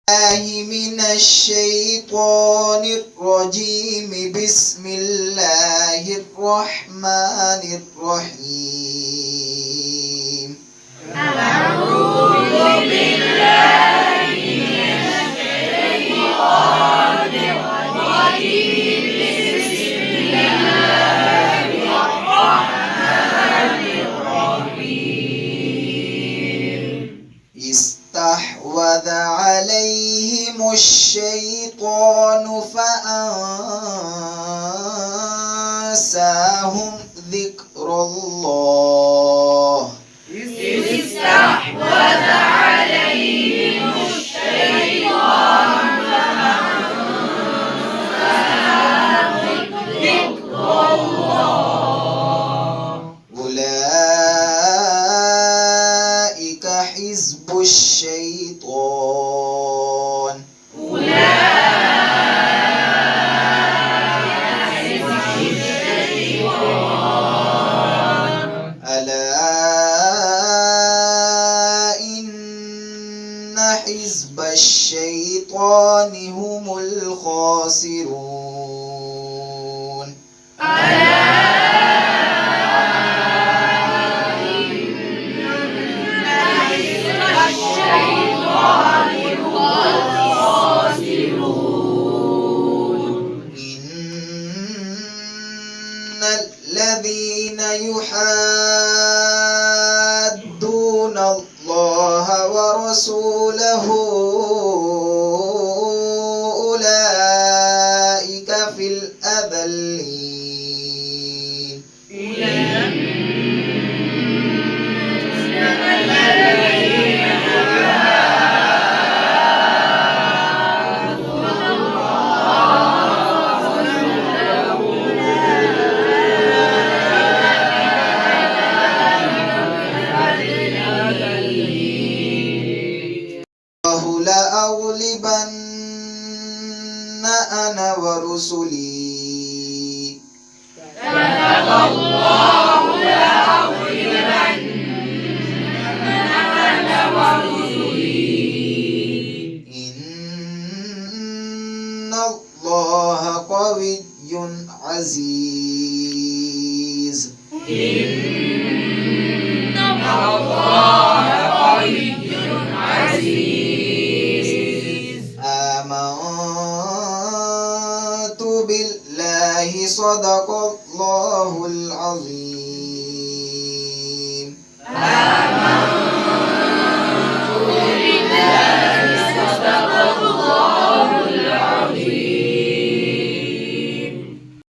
من الشيطان الرجيم. بسم الله الرحمن الرحيم. أعوذ بالله من الشيطان الرجيم. بسم الله الرحمن الرحيم. استحوذ عليهم الشيطان فأنساهم ذكر الله. استحوذ عليهم الشيطان فأنساهم ذكر الله. أولئك حزب الشيطان. ألا إن حزب الشيطان هم الخاسرون. إن الذين يحادون الله ورسوله أولئك في الأذلين. لأغلبن أنا ورسلي. كتب الله لأغلبن أنا ورسلي. إن الله قوي عزيز. إن الله قوي عزيز. آمنت بالله صدق